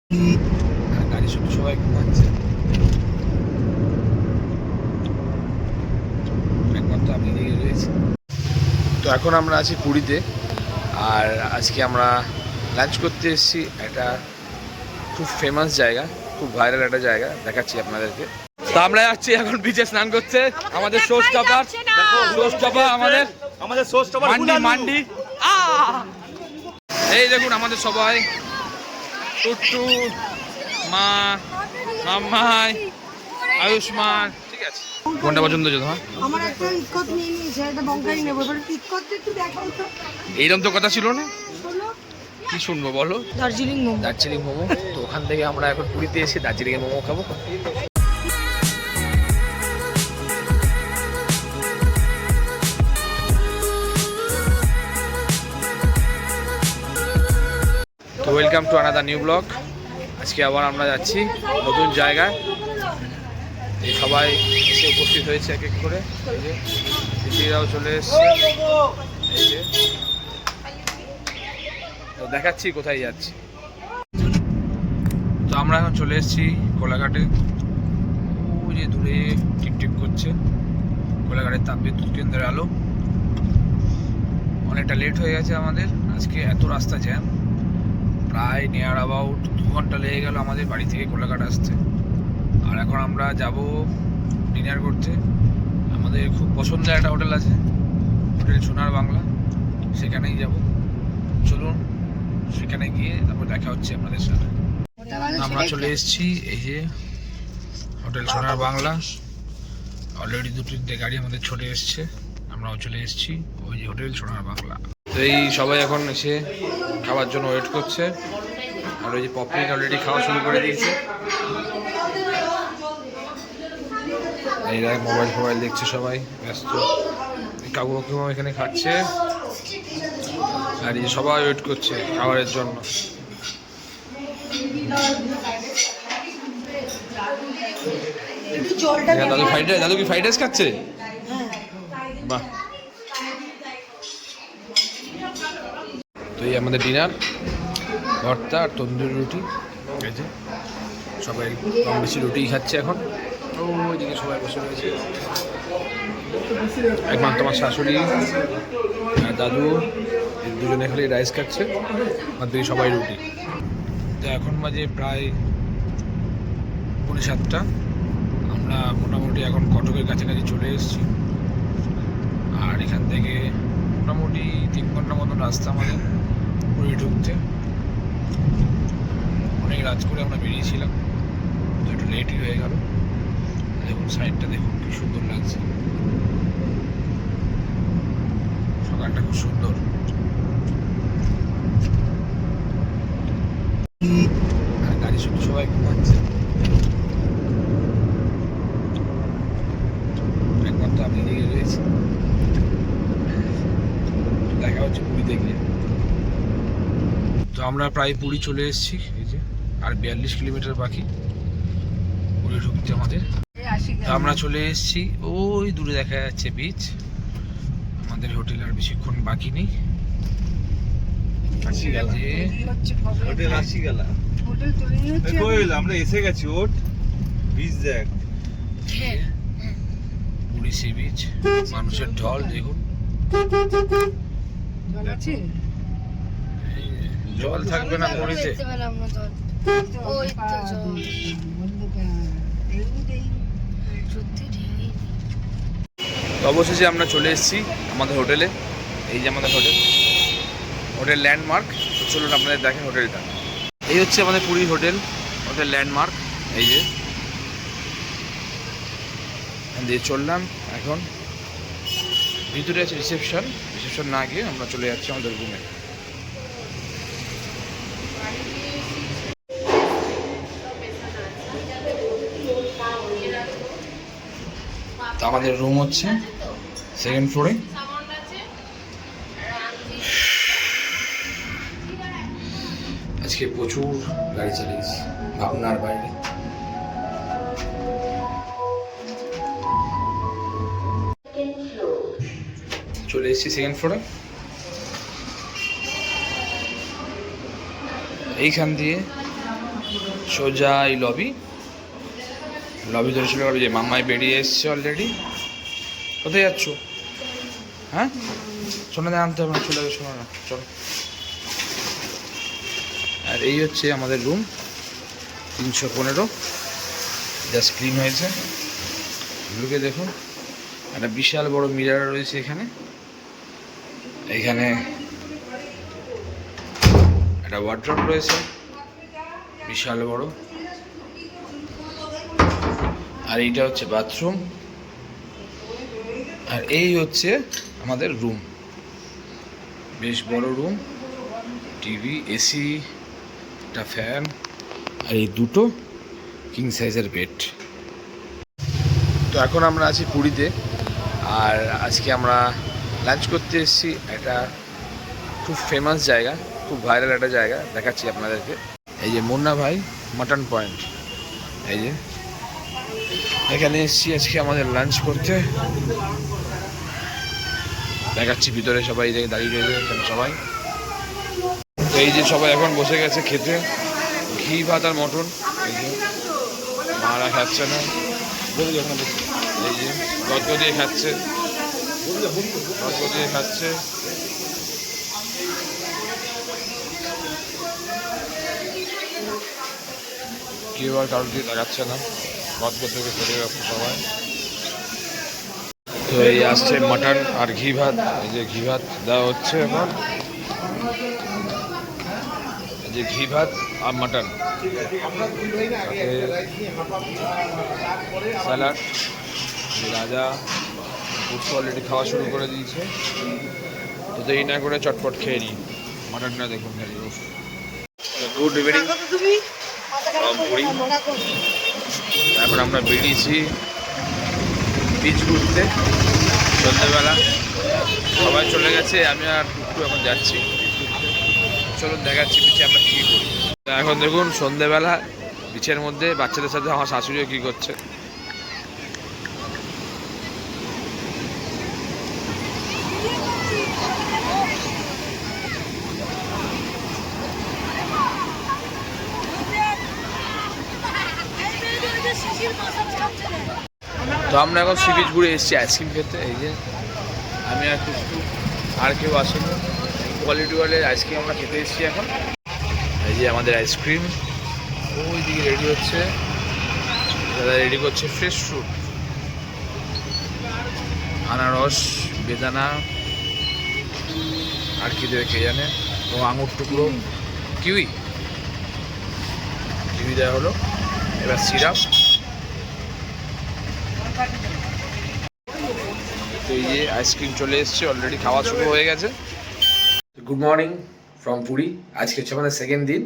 গাড়ি শুধু সবাই ঘুমাচ্ছে, একমাত্র আমি দিকে রয়েছি। তো এখন আমরা আছি পুরীতে, আর আজকে আমরা লাঞ্চ করতে এসেছি একটা খুব ফেমাস জায়গা, খুব ভাইরাল একটা জায়গা, দেখাচ্ছি আপনাদেরকে। তো আমরা যাচ্ছি এখন বিচে স্নান করতে। আমাদের সোস টপার আমাদের সোস টপার মান্ডি। এই দেখুন আমাদের সবাই, টুট্টু, মা, মাম্মাই, আয়ুষ্মান। ঠিক আছে, কোনটা পছন্দ হচ্ছে তোমার? আমার একটা ইক্কত নিয়ে নিয়েছে, একটা বঙ্কারি নেবো। এবার ইক্কতটা একটু দেখাও তো। এইরকম তো কথা ছিল না, কি শুনবো বলো? দার্জিলিং মোমো। দার্জিলিং মোমো। তো ওখান থেকে আমরা এখন পুরীতে এসে দার্জিলিং এর মোমো খাবো। তো welcome to another new blog. আজকে আবার আমরা যাচ্ছি নতুন জায়গায়। এই সবাই এসে উপস্থিত হয়েছে এক এক করে। এই যে দিদিরাও চলে এসছে। এই যে তো দেখাচ্ছি কোথায় যাচ্ছি। তো আমরা এখন চলে এসেছি কোলাঘাটে। ওই যে দূরে টিপটিপ করছে কোলাঘাটের তাপবিদ্যুৎ কেন্দ্রের আলো। অনেকটা লেট হয়ে গেছে আমাদের আজকে, এত রাস্তা জ্যাম। প্রায় নিয়ার অ্যাবাউট 2 ঘন্টা লেগে গেল আমাদের বাড়ি থেকে কোলাঘাট আসতে। আর এখন আমরা যাব ডিনার করতে। আমাদের খুব পছন্দের একটা হোটেল আছে, হোটেল সোনার বাংলা, সেখানেই যাব। চলুন সেখানে গিয়ে তারপর দেখা হচ্ছে আপনাদের সাথে। আমরা চলে এসেছি এই যে হোটেল সোনার বাংলা। অলরেডি 2-3টে গাড়ি আমাদের চলে এসছে, আমরাও চলে এসেছি ওই যে হোটেল সোনার বাংলা। তো এই সবাই এখন এসে খাওয়ার জন্য ওয়েট করছে। আর ওই যে পপকর্ন অলরেডি খাওয়া শুরু করে দিয়েছে। এই মোবাইল ফোবাইল দেখছে সবাই, ব্যস্ত। কাকু কাকিমা এখানে খাচ্ছে, আর এই সবাই ওয়েট করছে খাবারের জন্য। দাদু কি ফ্রাইড রাইস খাচ্ছে? বাহ। তো এই আমাদের ডিনার, ভর্তা আর তন্দুরি রুটি। এই যে সবাই কম বেশি রুটিই খাচ্ছে এখন। ওইদিকে সবাই বসে রয়েছে, একমাত্র আমার শাশুড়ি আর দাদু দুজনে খালি রাইস খাচ্ছে, আর দিকে সবাই রুটি। তো এখন বাজে প্রায় 7:45। আমরা মোটামুটি এখন কটকের কাছাকাছি চলে এসেছি। আর এখান থেকে মোটামুটি 3 ঘন্টার মতন রাস্তা আমাদের পুরী ঢুকতে। অনেক রাত করে আমরা বেরিয়েছিলাম, তো একটু লেটই হয়ে গেল। দেখুন সাইডটা দেখুন কি সুন্দর লাগছে, সকালটা খুব সুন্দর। আর গাড়ি শুধু সবাই ঘুমাচ্ছে, একমাত্র আমি দিকে রয়েছি। দেখা হচ্ছে পুরীতে গিয়ে। তো আমরা প্রায় পুরী চলে এসেছি, এই যে আর 42 কিলোমিটার বাকি পুরী ঢুকতে আমাদের। তো আমরা চলে এসেছি, ওই দূরে দেখা যাচ্ছে বিচ। আমাদের হোটেল আর বেশিক্ষণ বাকি নেই। আমরা এসে গেছি, ওট বিচ দেখ, পুরী সি বিচ, মানুষের ঢল দেখুন। জল থাকবে না পুরীতে? অবশেষে আমরা চলে এসেছি আমাদের হোটেলে। এই যে আমাদের হোটেল ল্যান্ডমার্ক। তো চলুন আপনাদের দেখেন হোটেলটা। এই হচ্ছে আমাদের পুরী হোটেল ল্যান্ডমার্ক। এই যে দিয়ে চললাম, এখন ভিতরে আছে রিসেপশন না গিয়ে আমরা চলে যাচ্ছি আমাদের রুমে। তো আমাদের রুম হচ্ছে 2nd ফ্লোরে। আজকে প্রচুর গাড়ি চালিয়েছি ভাবনার বাইরে। চলে এসেছি 2nd ফ্লোরে। এইখান দিয়ে সোজা এই লবি ধরে চলে গেল। যে মাম্মাই বেরিয়ে এসছে অলরেডি। কোথায় যাচ্ছ? হ্যাঁ, শোনা দেয় আনতে হবে না, চলে যাবে, শোনা না, চলো। আর এই হচ্ছে আমাদের রুম 315, জাস্ট ক্লিন হয়েছে। ঢুকে দেখুন, একটা বিশাল বড় মিরার রয়েছে এখানে। এইখানে একটা ওয়ার্ড্রপ রয়েছে বিশাল বড়। আর এইটা হচ্ছে বাথরুম। আর এই হচ্ছে আমাদের রুম, বেশ বড় রুম। টিভি, এসি, একটা ফ্যান, আর এই দুটো কিং সাইজের বেড। তো এখন আমরা আছি পুরীতে, আর আজকে আমরা লাঞ্চ করতে এসেছি একটা খুব ফেমাস জায়গা, খুব ভাইরাল একটা জায়গা, দেখাচ্ছি আপনাদেরকে। এই যে মুন্না ভাই মাটন পয়েন্ট, এই যে এখানে এসেছি আজকে আমাদের লাঞ্চ করতে। দেখাচ্ছি ভিতরে সবাই দাঁড়িয়ে রয়েছে এখানে সবাই। তো এই যে সবাই এখন বসে গেছে খেতে, ঘি ভাত আর মটন। এই যে মারা খাচ্ছে না, এই যে গত দিয়ে খাচ্ছে, কেউ আর কারোর দিয়ে দেখাচ্ছে না, গত থেকে চলে যাচ্ছে সবাই। তো এই আসছে মাটন আর ঘি ভাত, এই যে ঘি ভাত দেওয়া হচ্ছে এখন, এই যে ঘি ভাত আর মাটন, স্যালাড। রাজা পুষ্প অলরেডি খাওয়া শুরু করে দিয়েছে। তো দেরি না করে চটপট খেয়ে নিই মাটনটা। দেখুন, গুড ইভিনিং পুরী। এখন আমরা বেরিয়েছি বিচ ঘুরতে সন্ধ্যেবেলা। সবাই চলে গেছে, আমি আর টুকটু এখন যাচ্ছি। চলুন দেখাচ্ছি বিচে আমরা কী করি। এখন দেখুন সন্ধ্যেবেলা বিচের মধ্যে বাচ্চাদের সাথে আমার শাশুড়িও কী করছে। তো আমরা এখন সি বিচ ঘুরে এসেছি আইসক্রিম খেতে। এই যে আমি আর টুকটু, আর কেউ আসেনি। কোয়ালিটি ওয়ালের আইসক্রিম আমরা খেতে এসেছি এখন। এই যে আমাদের আইসক্রিম ওই দিকে রেডি হচ্ছে, দাদা রেডি করছে ফ্রেশ ফ্রুট, আনারস, বেদানা, আর কি দেবে কে জানে, ও আঙুর টুকরো, কিউই দেওয়া হলো। এবার সিরাপ। তো এই যে আইসক্রিম চলে এসছে, অলরেডি খাওয়া শুরু হয়ে গেছে। Good morning from Puri. আজকে হচ্ছে আমাদের সেকেন্ড দিন।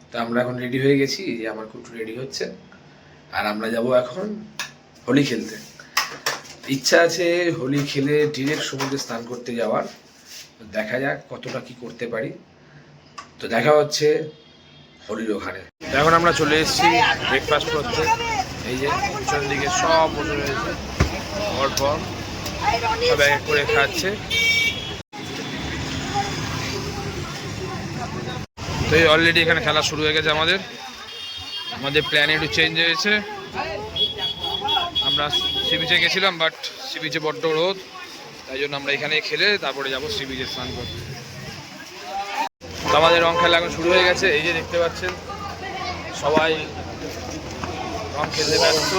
তো আমরা এখন রেডি হয়ে গেছি, এই যে আমার কুটু রেডি হচ্ছে। আর আমরা যাব এখন হোলি খেলতে। ইচ্ছা আছে হোলি খেলে ডিরেক্ট সমুদ্রে স্নান করতে যাওয়ার। দেখা যাক কতটা কি করতে পারি। তো দেখা হচ্ছে হোলির ওখানে। এখন আমরা চলে এসেছি ব্রেকফাস্ট করতে। এই যে পিছনের দিকে সব বসে রয়েছে, পরপর সব এক করে খাচ্ছে। তো এই অলরেডি এখানে খেলা শুরু হয়ে গেছে আমাদের। প্ল্যান একটু চেঞ্জ হয়েছে। আমরা সি বিচে গেছিলাম, বাট সি বিচে বড্ড রোদ, তাই জন্য আমরা এখানে খেলে তারপরে যাবো সি বিচে স্নান করতে। তো আমাদের রং খেলা এখন শুরু হয়ে গেছে। এই যে দেখতে পাচ্ছেন সবাই রং খেলতে ব্যস্ত।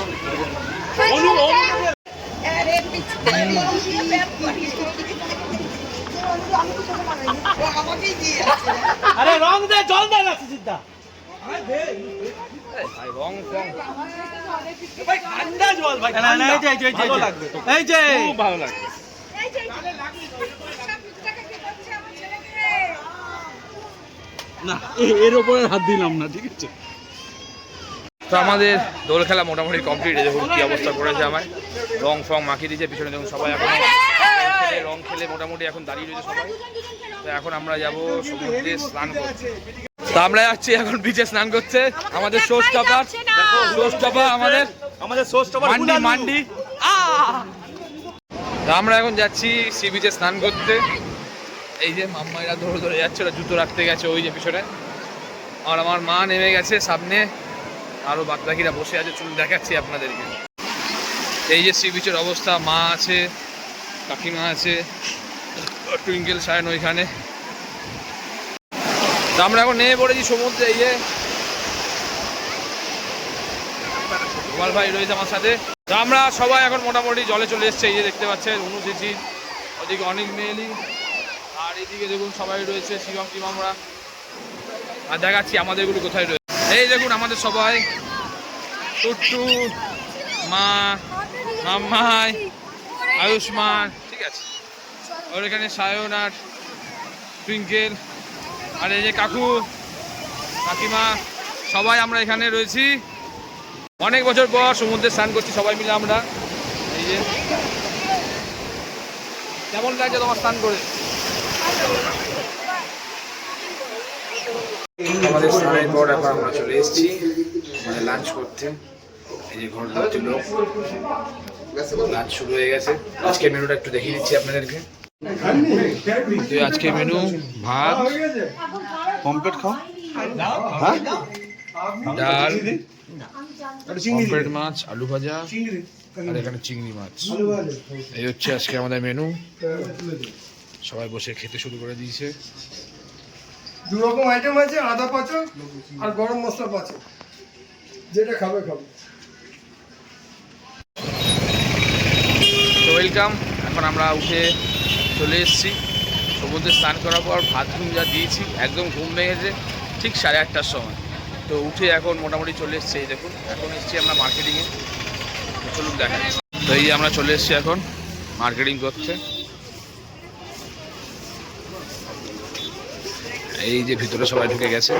আরে রং দে, জল দে না সিদ্ধা। ভাই রং ফং ভাই ঠান্ডা জল ভাই, না না, এই যে ভালো লাগবে তো, এই যে খুব ভালো লাগবে। এই যে না, এর উপরে হাত দিলাম না, ঠিক আছে। তো আমাদের দোল খেলা মোটামুটি কমপ্লিট। দেখুন কি অবস্থা করেছে আমায়, রং ফং মাখিয়ে দিয়েছে পিছনে। দেখুন সবাই এখন রং খেলে মোটামুটি এখন দাঁড়িয়ে রয়েছে সবাই। তো এখন আমরা যাব সমুদ্রে স্নান করতে। তো আমরা যাচ্ছি এখন বিচে স্নান করতে। আমাদের সোস টপার, আমাদের সোস টপার মান্ডি। তো আমরা এখন যাচ্ছি সি বিচে স্নান করতে। এই যে মাম্মাইরা ধরে ধরে যাচ্ছে, ওরা জুতো রাখতে গেছে ওই যে পিছনে। আর আমার মা নেমে গেছে সামনে আরও বাদ বাকিরা বসে আছে, চলুন দেখাচ্ছি আপনাদেরকে। এই যে সি বিচের অবস্থা, মা আছে, কাকিমা আছে, টুইঙ্কেল সায়ন ওইখানে। তো আমরা এখন নেমে পড়েছি সমুদ্রে। এই যে গোপাল ভাই রয়েছে আমার সাথে। তো আমরা সবাই এখন মোটামুটি জলে চলে এসছে। এই যে দেখতে পাচ্ছেন অনুচিচি, ওদিকে অনেক মেয়েলি, আর এইদিকে দেখুন সবাই রয়েছে, শিবম টিমামরা। আর দেখাচ্ছি আমাদেরগুলো কোথায় রয়েছে। এই দেখুন আমাদের সবাই, টুট্টু, মা, মাম্মাই, আয়ুষ্মান, ঠিক আছে, ওর এখানে সায়ন আর টুইঙ্কেল, আর এই যে কাকু, কাকিমা, সবাই আমরা এখানে রয়েছি। অনেক বছর পর সমুদ্রে স্নান করছি সবাই মিলে আমরা। এই যে কেমন লাগছে তোমার স্নান করে? আমাদের স্নানের পর এখন আমরা চলে এসেছি মানে লাঞ্চ করতে। এই যে ঘর ধরতে লোক, লাঞ্চ শুরু হয়ে গেছে। আজকে মেনুটা একটু দেখিয়ে দিচ্ছি আপনাদেরকে। তো আজকে মেনু ভাত, কমপ্লিট খাও, ডাল, পমফ্রেট মাছ, আলু ভাজা, আর এখানে চিংড়ি মাছ। এই হচ্ছে আজকে আমাদের মেনু। সবাই বসে খেতে শুরু করে দিয়েছে। দু রকম আইটেম আছে, আদা পাচক আর গরম মশলা পাচক, যেটা খাবে খাবে। তো ওয়েলকাম। এখন আমরা উঠে চলে এসেছি সমুদ্রে স্নান করার পর। ভাত ঘুম যা দিয়েছি, একদম ঘুম ভেঙেছে ঠিক 8:30টার সময়। তো উঠে এখন মোটামুটি চলে এসেছি। এই দেখুন এখন এসেছি আমরা মার্কেটিংয়ে। চলুন দেখা। তো এই আমরা চলে এসেছি এখন মার্কেটিং করতে। এই যে ভিতরে সবাই ঢুকে গেছে।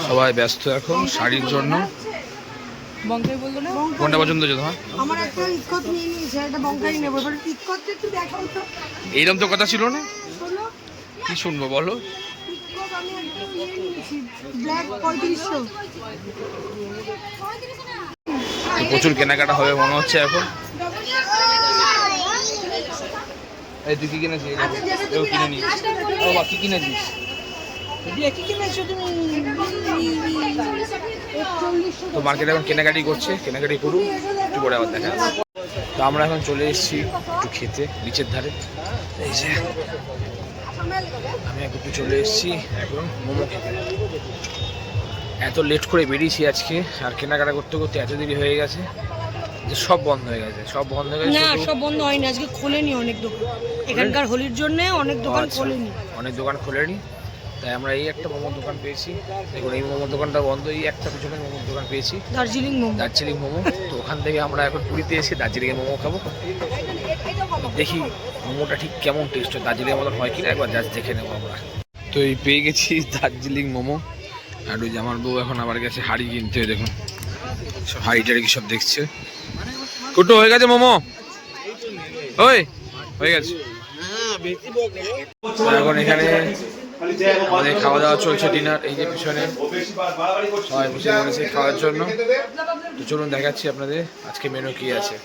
সবাই ব্যস্ত এখন শাড়ির জন্য। বঙ্কাই বললো না, কোনটা পছন্দ হচ্ছে তোমার? আমার একটা ইকত নিয়ে নিয়েছে, একটা বঙ্কাই নেবো। এবার ইকতটা একটু দেখাও তো। এইরকম তো কথা ছিল না, শোনো, কি শুনবো বলো? ইকত আমি একটা নিয়ে নিয়েছি, ব্ল্যাক 3500। তো প্রচুর কেনাকাটা হবে মনে হচ্ছে এখন। এই তুই কি কিনেছিস? এও কিনে নিস। ও বা কি কিনেছিস? তো মার্কেটে এখন কেনাকাটি করছে, কেনাকাটি করুন, একটু পরে আবার দেখা। তো আমরা এখন চলে এসেছি একটু খেতে বিচের ধারে। এই যে আমি একটু চলে এসেছি এখন মোমো খেতে। এত লেট করে বেরিয়েছি আজকে, আর কেনাকাটা করতে করতে এত দেরি হয়ে গেছে যে সব বন্ধ হয়ে গেছে, সব বন্ধ হয়ে গেছে। না, সব বন্ধ হয়নি, আজকে খোলেনি অনেক দোকান। এখানকার হোলির জন্য অনেক দোকান খোলেনি। অনেক দোকান খোলেনি, তাই আমরা এই একটা মোমোর দোকান পেয়েছি। দেখুন এই মোমোর দোকানটা বন্ধ, এই একটা পিছনে মোমোর দোকান পেয়েছি, দার্জিলিং মোমো। দার্জিলিং মোমো। তো ওখান থেকে আমরা এখন পুরীতে এসে দার্জিলিংয়ের মোমো খাবো। দেখি মোমোটা ঠিক কেমন টেস্ট হয়, দার্জিলিংয়ের মতন হয় কিনা একবার জাস্ট দেখে নেবো আমরা। তো এই পেয়ে গেছি দার্জিলিং মোমো। আর ওই যে আমার বউ এখন আবার গেছে হাঁড়ি কিনতে। দেখুন সব হাঁড়ি টাড়ি কি সব দেখছে। কুটো হয়ে গেছে মোমো? ওই হয়ে গেছে। এখন এখানে আমাদের খাওয়া দাওয়া চলছে, ডিনার। এই যে পিছনে সবাই বসে পড়েছে খাওয়ার জন্য। তো চলুন দেখাচ্ছি আপনাদের আজকে মেনু কি আছে।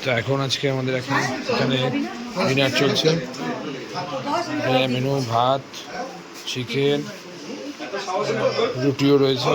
তো এখন আজকে আমাদের এখানে ডিনার চলছে। মেনু ভাত, চিকেন, রুটিও রয়েছে।